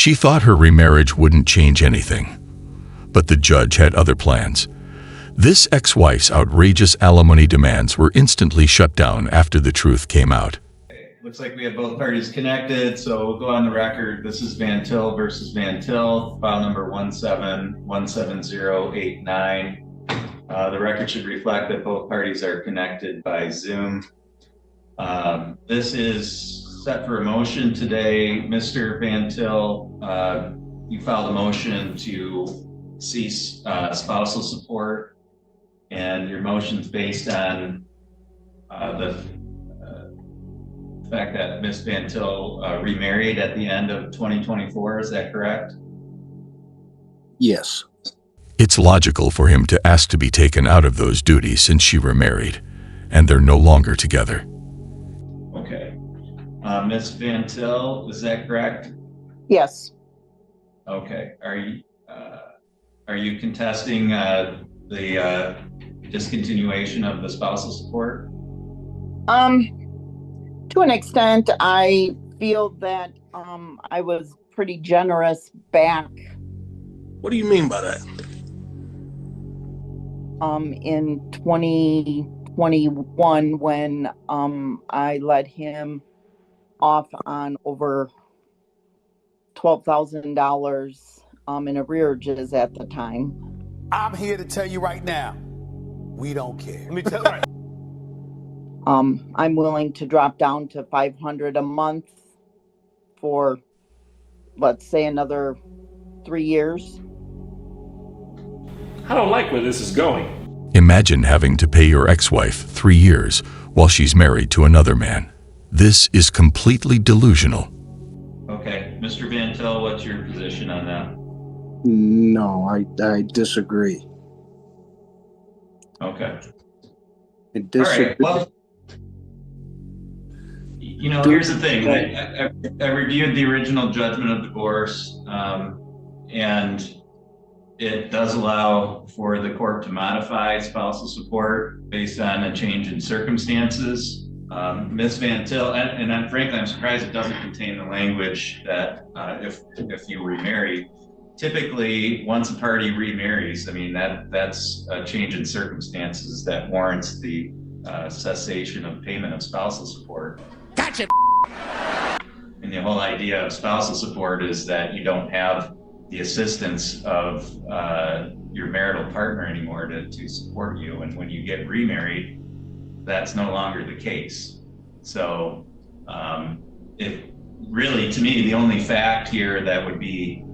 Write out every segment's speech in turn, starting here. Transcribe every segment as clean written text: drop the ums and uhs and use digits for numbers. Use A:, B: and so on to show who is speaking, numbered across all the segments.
A: She thought her remarriage wouldn't change anything, but the judge had other plans. This ex-wife's outrageous alimony demands were instantly shut down after the truth came out.
B: Looks like we have both parties connected, so we'll go on the record. This is Van Til versus Van Til, file number 1717089. The record should reflect that both parties are connected by Zoom. This is set for a motion today. Mr. Van Til, you filed a motion to cease spousal support, and your motion's based on the fact that Ms. Van Til remarried at the end of 2024, is that correct?
C: Yes.
A: It's logical for him to ask to be taken out of those duties since she remarried, and they're no longer together.
B: Okay. Ms. Van Til, is that correct?
D: Yes.
B: Okay. Are you contesting the discontinuation of the spousal support?
D: To an extent, I feel that I was pretty generous back
C: What do you mean by that?
D: in 2021 when I let him off on over $12,000 in arrearages at the time.
E: I'm here to tell you right now, we don't care. Let me tell you.
D: I'm willing to drop down to $500 a month for, let's say, another 3 years.
F: I don't like where this is going.
A: Imagine having to pay your ex-wife 3 years while she's married to another man. This is completely delusional.
B: Okay. Mr. Van Til, what's your position on that?
C: No, I disagree.
B: Okay.
C: I
B: All
C: disagree.
B: right. Well, you know, here's the thing. I reviewed the original judgment of divorce, and it does allow for the court to modify spousal support based on a change in circumstances. Ms. Van Til, and frankly, I'm surprised it doesn't contain the language that if you remarry, typically once a party remarries, I mean, that's a change in circumstances that warrants the cessation of payment of spousal support.
E: Gotcha.
B: And the whole idea of spousal support is that you don't have the assistance of your marital partner anymore to support you. And when you get remarried, that's no longer the case. So it really, to me, the only fact here that would be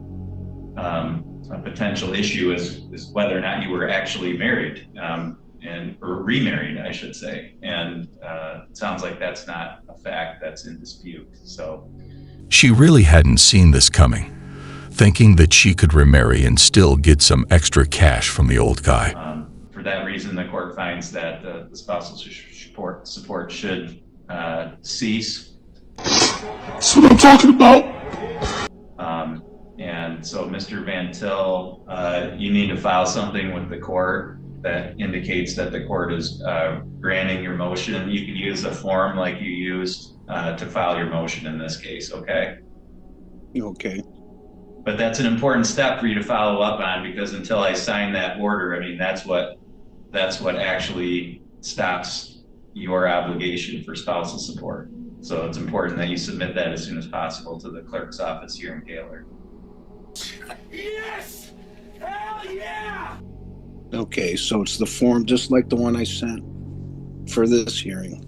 B: a potential issue is whether or not you were actually married, or remarried, I should say. And it sounds like that's not a fact that's in dispute. So
A: She really hadn't seen this coming, thinking that she could remarry and still get some extra cash from the old guy.
B: for that reason, the court finds that the spousal support should cease.
C: That's what I'm talking about.
B: And so, Mr. Van Til, you need to file something with the court that indicates that the court is granting your motion. You can use a form like you used to file your motion in this case, okay?
C: Okay.
B: But that's an important step for you to follow up on, because until I sign that order, I mean, that's what actually stops your obligation for spousal support. So it's important that you submit that as soon as possible to the clerk's office here in Gaylord.
E: Yes! Hell yeah!
C: Okay, so it's the form just like the one I sent for this hearing.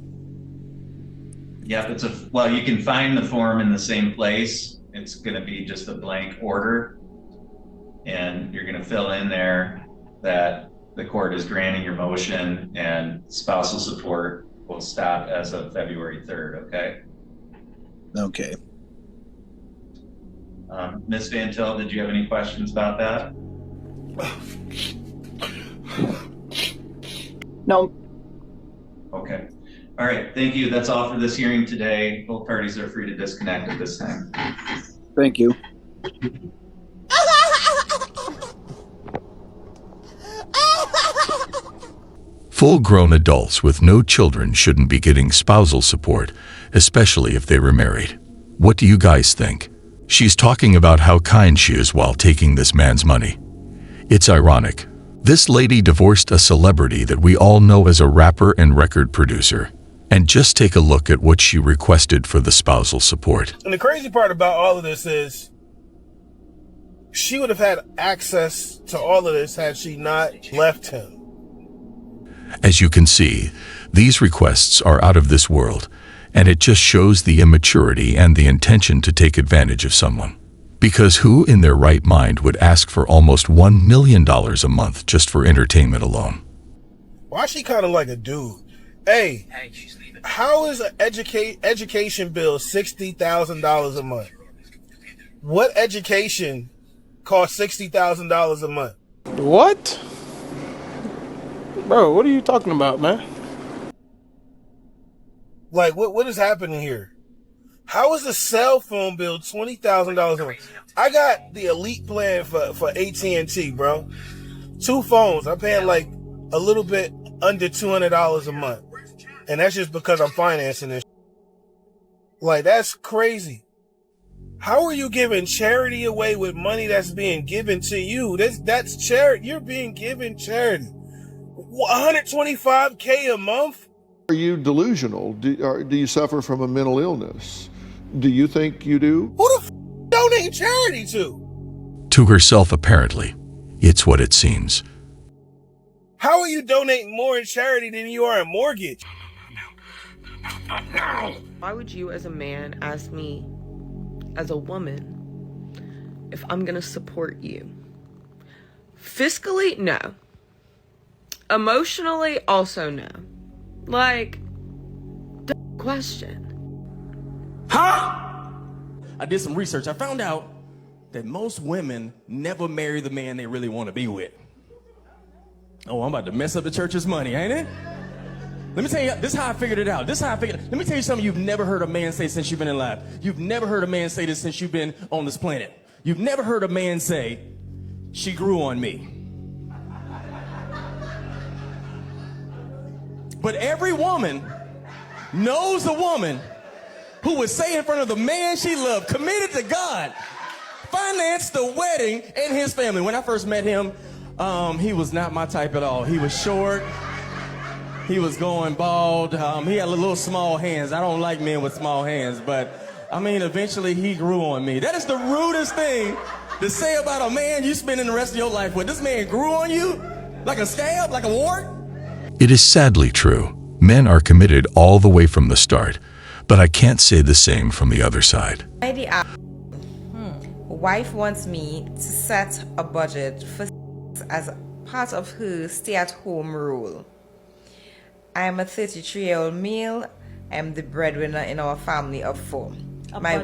B: Yeah, well, you can find the form in the same place. It's going to be just a blank order, and you're going to fill in there that the court is granting your motion and spousal support will stop as of February 3rd, okay?
C: Okay.
B: Ms. Van Til, did you have any questions about that?
D: No.
B: Okay. All right. Thank you. That's all for this hearing today. Both parties are free to disconnect at this time.
C: Thank you.
A: Full-grown adults with no children shouldn't be getting spousal support, especially if they were married. What do you guys think? She's talking about how kind she is while taking this man's money. It's ironic. This lady divorced a celebrity that we all know as a rapper and record producer. And just take a look at what she requested for the spousal support.
G: And the crazy part about all of this is she would have had access to all of this had she not left him.
A: As you can see, these requests are out of this world, and it just shows the immaturity and the intention to take advantage of someone. Because who in their right mind would ask for almost $1 million a month just for entertainment alone?
G: Why is she kind of like a dude? Hey, how is an education bill $60,000 a month? What education costs $60,000 a month?
H: What? Bro, what are you talking about, man?
G: Like, what is happening here? How is a cell phone bill $20,000 a month? I got the elite plan for AT&T, bro. 2 phones. I'm paying like a little bit under $200 a month. And that's just because I'm financing this. Like, that's crazy. How are you giving charity away with money that's being given to you? That's charity. You're being given charity. $125K a month?
I: Are you delusional? Do you suffer from a mental illness? Do you think you do?
G: Who the donating charity to?
A: To herself, apparently. It's what it seems.
G: How are you donating more in charity than you are in mortgage?
J: Why would you as a man ask me as a woman if I'm gonna support you? Fiscally, no. Emotionally, also no. Like, question.
K: Huh? I did some research. I found out that most women never marry the man they really want to be with. Oh, I'm about to mess up the church's money, ain't it? Let me tell you, this is how I figured it out. Let me tell you something you've never heard a man say since you've been alive. You've never heard a man say this since you've been on this planet. You've never heard a man say, she grew on me. But every woman knows a woman who would say in front of the man she loved, committed to God, financed the wedding and his family. When I first met him, he was not my type at all. He was short. He was going bald. He had little small hands. I don't like men with small hands, but I mean, eventually he grew on me. That is the rudest thing to say about a man you spending the rest of your life with. This man grew on you like a scab, like a wart.
A: It is sadly true. Men are committed all the way from the start, but I can't say the same from the other side.
L: Wife wants me to set a budget for as part of her stay-at-home rule. I am a 33-year-old male. I am the breadwinner in our family of 4. My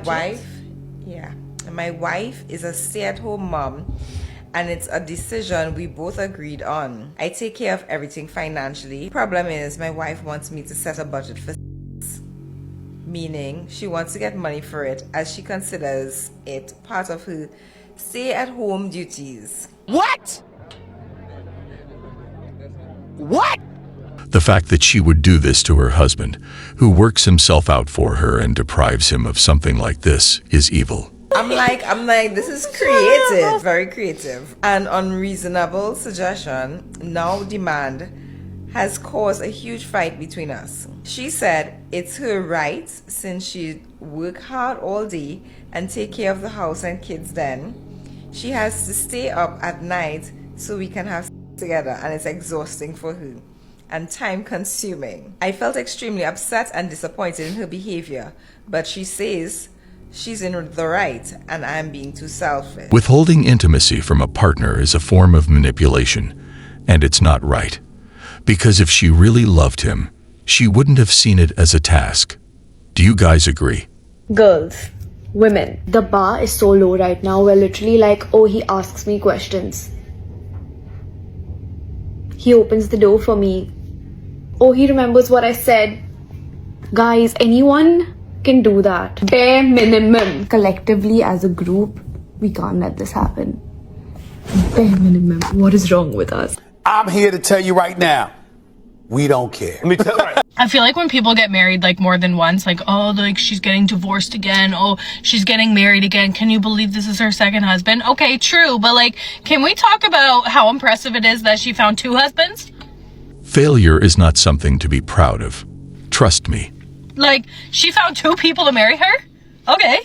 L: wife is a stay-at-home mom, and it's a decision we both agreed on. I take care of everything financially. Problem is, my wife wants me to set a budget for meaning she wants to get money for it as she considers it part of her stay-at-home duties.
E: What? What?
A: The fact that she would do this to her husband, who works himself out for her and deprives him of something like this, is evil.
L: I'm like, this is creative, very creative. An unreasonable suggestion, now demand, has caused a huge fight between us. She said it's her right since she work hard all day and take care of the house and kids then. She has to stay up at night so we can have sex together, and it's exhausting for her and time consuming. I felt extremely upset and disappointed in her behavior, but she says she's in the right and I'm being too selfish.
A: Withholding intimacy from a partner is a form of manipulation, and it's not right. Because if she really loved him, she wouldn't have seen it as a task. Do you guys agree?
M: Girls, women. The bar is so low right now. We're literally like, oh, he asks me questions. He opens the door for me. Oh, he remembers what I said. Guys, anyone can do that. Bare minimum. Collectively, as a group, we can't let this happen. Bare minimum. What is wrong with us?
E: I'm here to tell you right now, we don't care. Let me tell you.
N: I feel like when people get married like more than once, like, oh, like she's getting divorced again, oh, she's getting married again, can you believe this is her second husband? Okay, true, but like, can we talk about how impressive it is that she found 2 husbands?
A: Failure is not something to be proud of. Trust me.
N: Like, she found 2 people to marry her? Okay.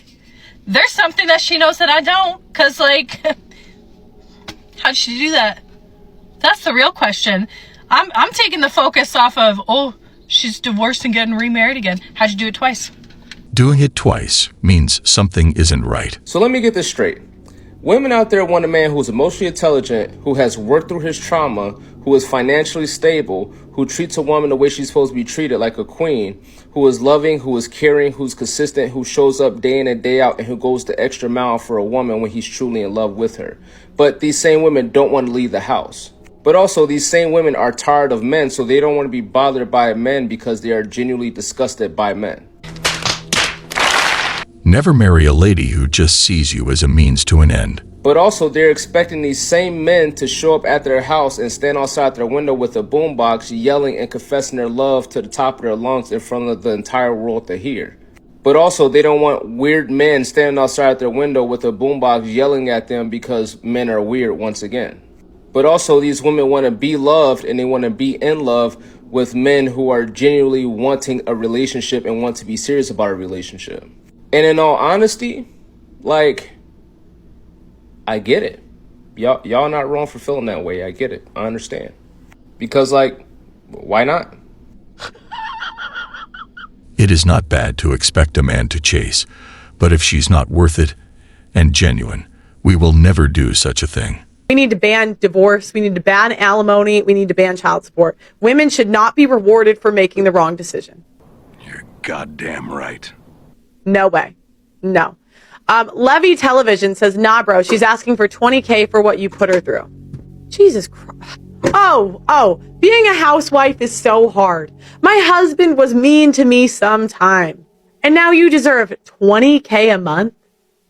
N: There's something that she knows that I don't, because like, how'd she do that? That's the real question. I'm taking the focus off of, oh, she's divorced and getting remarried again. How'd you do it twice?
A: Doing it twice means something isn't right.
K: So let me get this straight. Women out there want a man who's emotionally intelligent, who has worked through his trauma, who is financially stable, who treats a woman the way she's supposed to be treated, like a queen, who is loving, who is caring, who's consistent, who shows up day in and day out, and who goes the extra mile for a woman when he's truly in love with her. But these same women don't want to leave the house. But also, these same women are tired of men, so they don't want to be bothered by men because they are genuinely disgusted by men.
A: Never marry a lady who just sees you as a means to an end.
K: But also, they're expecting these same men to show up at their house and stand outside their window with a boombox, yelling and confessing their love to the top of their lungs in front of the entire world to hear. But also, they don't want weird men standing outside their window with a boombox yelling at them because men are weird once again. But also, these women want to be loved and they want to be in love with men who are genuinely wanting a relationship and want to be serious about a relationship. And in all honesty, like, I get it. Y'all not wrong for feeling that way. I get it. I understand. Because, like, why not?
A: It is not bad to expect a man to chase, but if she's not worth it and genuine, we will never do such a thing.
O: We need to ban divorce. We need to ban alimony. We need to ban child support. Women should not be rewarded for making the wrong decision.
A: You're goddamn right.
O: No way. No. Levy Television says, nah, bro, she's asking for $20K for what you put her through. Jesus Christ. Oh, being a housewife is so hard. My husband was mean to me sometime. And now you deserve $20K a month?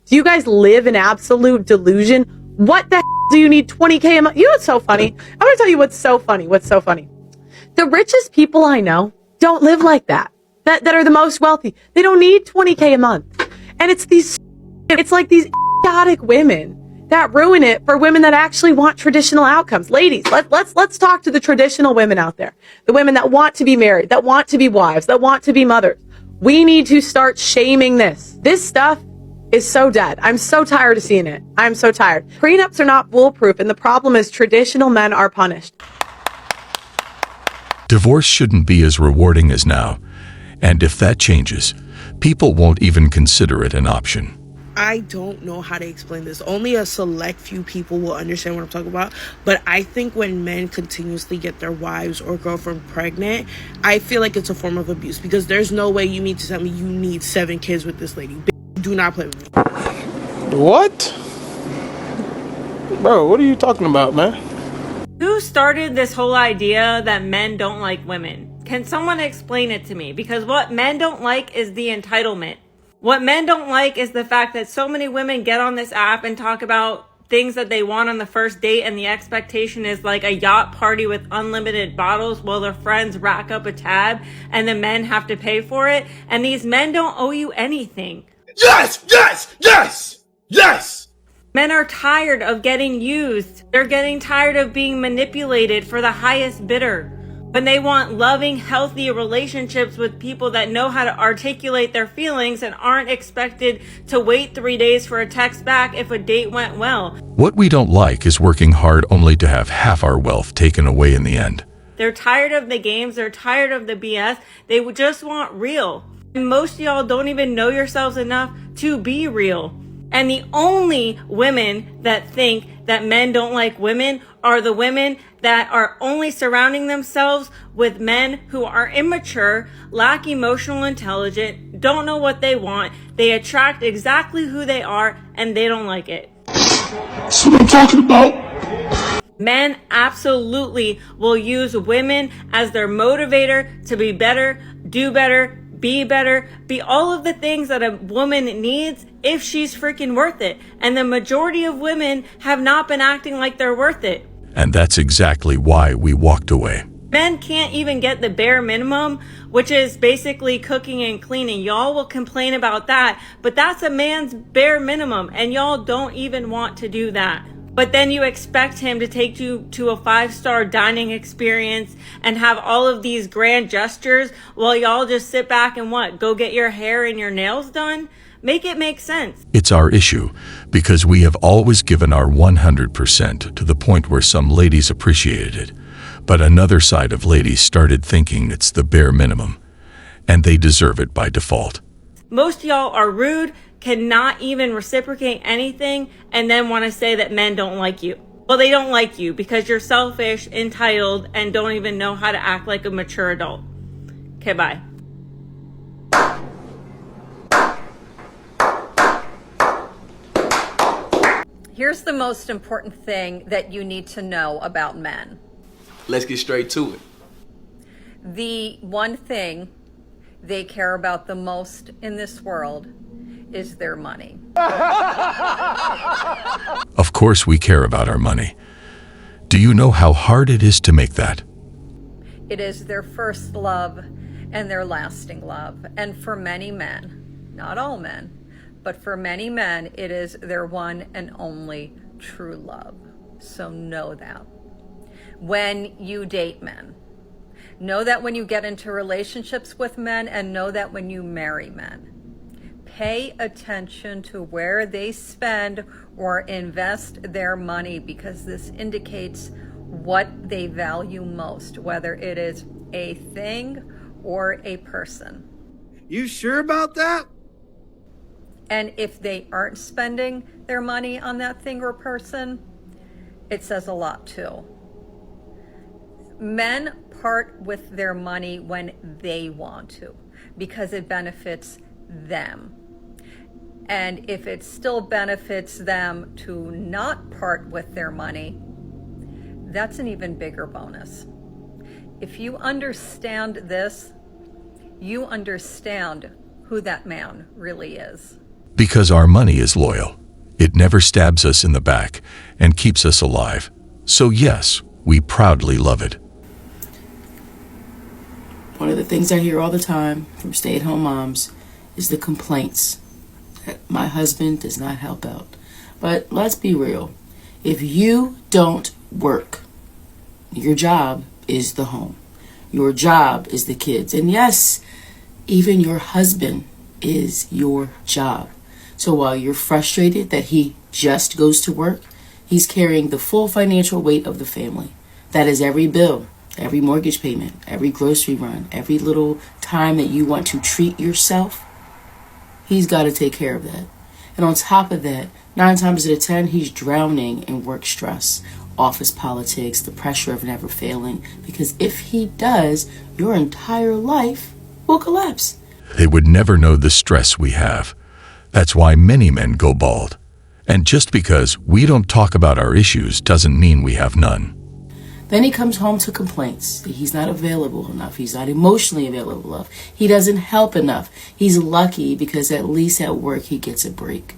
O: Do you guys live in absolute delusion? What the do you need $20K a month? You know what's so funny? I'm going to tell you what's so funny. The richest people I know don't live like that. That are the most wealthy. They don't need $20K a month. And it's like these idiotic women that ruin it for women that actually want traditional outcomes. Ladies, let's talk to the traditional women out there. The women that want to be married, that want to be wives, that want to be mothers. We need to start shaming this. This stuff is so dead. I'm so tired of seeing it. I'm so tired. Prenups are not foolproof, and the problem is traditional men are punished.
A: Divorce shouldn't be as rewarding as now. And if that changes, people won't even consider it an option.
P: I don't know how to explain this. Only a select few people will understand what I'm talking about. But I think when men continuously get their wives or girlfriend pregnant, I feel like it's a form of abuse, because there's no way you mean to tell me you need 7 kids with this lady. Do not play with me.
H: What? Bro, what are you talking about, man?
Q: Who started this whole idea that men don't like women? Can someone explain it to me? Because what men don't like is the entitlement. What men don't like is the fact that so many women get on this app and talk about things that they want on the first date, and the expectation is like a yacht party with unlimited bottles while their friends rack up a tab and the men have to pay for it. And these men don't owe you anything.
E: Yes!
Q: Men are tired of getting used. They're getting tired of being manipulated for the highest bidder. When they want loving, healthy relationships with people that know how to articulate their feelings and aren't expected to wait 3 days for a text back if a date went well.
A: What we don't like is working hard only to have half our wealth taken away in the end.
Q: They're tired of the games. They're tired of the BS. They just want real. And most of y'all don't even know yourselves enough to be real. And the only women that think that men don't like women are the women that are only surrounding themselves with men who are immature, lack emotional intelligence, don't know what they want. They attract exactly who they are, and they don't like it.
E: That's what I'm talking about.
Q: Men absolutely will use women as their motivator to be better, do better, be all of the things that a woman needs if she's freaking worth it. And the majority of women have not been acting like they're worth it.
A: And that's exactly why we walked away.
Q: Men can't even get the bare minimum, which is basically cooking and cleaning. Y'all will complain about that, but that's a man's bare minimum, and y'all don't even want to do that. But then you expect him to take you to a 5-star dining experience and have all of these grand gestures while y'all just sit back and what? Go get your hair and your nails done? Make it make sense.
A: It's our issue because we have always given our 100% to the point where some ladies appreciated it. But another side of ladies started thinking it's the bare minimum, and they deserve it by default.
Q: Most of y'all are rude, cannot even reciprocate anything, and then want to say that men don't like you. Well, they don't like you because you're selfish, entitled, and don't even know how to act like a mature adult. Okay, bye.
R: Here's the most important thing that you need to know about men.
K: Let's get straight to it.
R: The one thing they care about the most in this world is their money.
A: Of course we care about our money. Do you know how hard it is to make that?
R: It is their first love and their lasting love. And for many men, not all men, but for many men, it is their one and only true love. So know that. When you date men, know that when you get into relationships with men, and know that when you marry men. Pay attention to where they spend or invest their money, because this indicates what they value most, whether it is a thing or a person.
S: You sure about that?
R: And if they aren't spending their money on that thing or person, it says a lot too. Men part with their money when they want to, because it benefits them. And if it still benefits them to not part with their money, that's an even bigger bonus. If you understand this, you understand who that man really is.
A: Because our money is loyal. It never stabs us in the back and keeps us alive. So yes, we proudly love it.
T: One of the things I hear all the time from stay-at-home moms is the complaints that my husband does not help out. But let's be real. If you don't work, your job is the home. Your job is the kids. And yes, even your husband is your job. So while you're frustrated that he just goes to work, he's carrying the full financial weight of the family. That is every bill, every mortgage payment, every grocery run, every little time that you want to treat yourself. He's got to take care of that. And on top of that, 9 times out of 10, he's drowning in work stress, office politics, the pressure of never failing. Because if he does, your entire life will collapse.
A: They would never know the stress we have. That's why many men go bald. And just because we don't talk about our issues doesn't mean we have none.
T: Then he comes home to complaints that he's not available enough. He's not emotionally available enough. He doesn't help enough. He's lucky because at least at work he gets a break.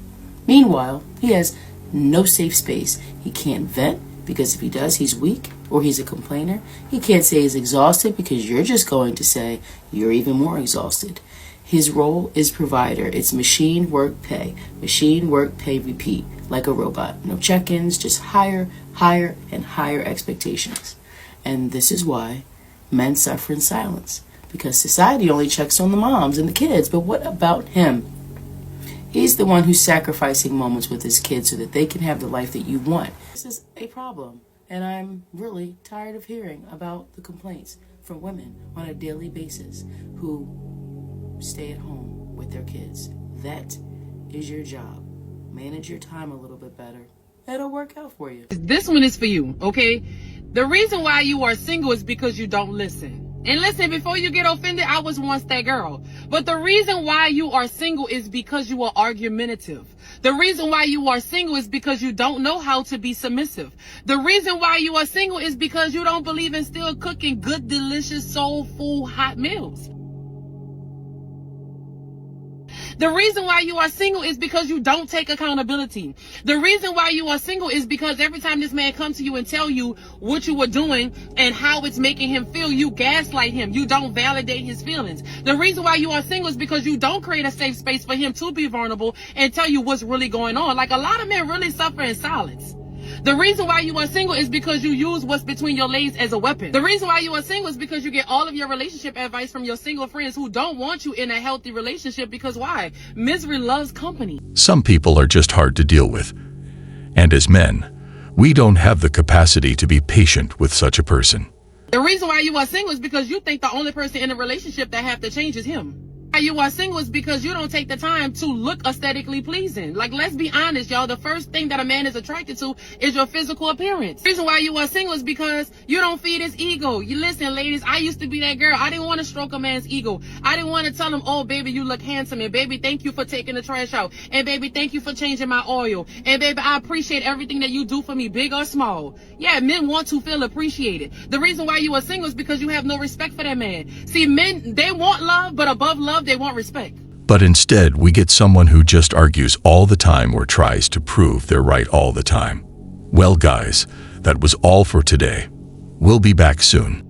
T: Meanwhile, he has no safe space. He can't vent because if he does, he's weak or he's a complainer. He can't say he's exhausted because you're just going to say you're even more exhausted. His role is provider. It's machine, work, pay. Machine, work, pay, repeat. Like a robot. No check-ins, just higher, and higher expectations. And this is why men suffer in silence. Because society only checks on the moms and the kids. But what about him? He's the one who's sacrificing moments with his kids so that they can have the life that you want. This is a problem. And I'm really tired of hearing about the complaints from women on a daily basis who stay at home with their kids. That is your job. Manage your time a little bit better. It'll work out for you.
U: This one is for you, okay? The reason why you are single is because you don't listen. And listen, before you get offended, I was once that girl. But the reason why you are single is because you are argumentative. The reason why you are single is because you don't know how to be submissive. The reason why you are single is because you don't believe in still cooking good, delicious, soulful, hot meals. The reason why you are single is because you don't take accountability. The reason why you are single is because every time this man comes to you and tell you what you were doing and how it's making him feel, you gaslight him. You don't validate his feelings. The reason why you are single is because you don't create a safe space for him to be vulnerable and tell you what's really going on. Like, a lot of men really suffer in silence. The reason why you are single is because you use what's between your legs as a weapon. The reason why you are single is because you get all of your relationship advice from your single friends who don't want you in a healthy relationship, because why? Misery loves company.
A: Some people are just hard to deal with. And as men, we don't have the capacity to be patient with such a person.
U: The reason why you are single is because you think the only person in a relationship that have to change is him. Why you are single is because you don't take the time to look aesthetically pleasing. Like, let's be honest, y'all. The first thing that a man is attracted to is your physical appearance. The reason why you are single is because you don't feed his ego. You listen, ladies, I used to be that girl. I didn't want to stroke a man's ego. I didn't want to tell him, oh, baby, you look handsome. And baby, thank you for taking the trash out. And baby, thank you for changing my oil. And baby, I appreciate everything that you do for me, big or small. Yeah, men want to feel appreciated. The reason why you are single is because you have no respect for that man. See, men, they want love, but above love, they want respect.
A: But instead, we get someone who just argues all the time or tries to prove they're right all the time. Well, guys, that was all for today. We'll be back soon.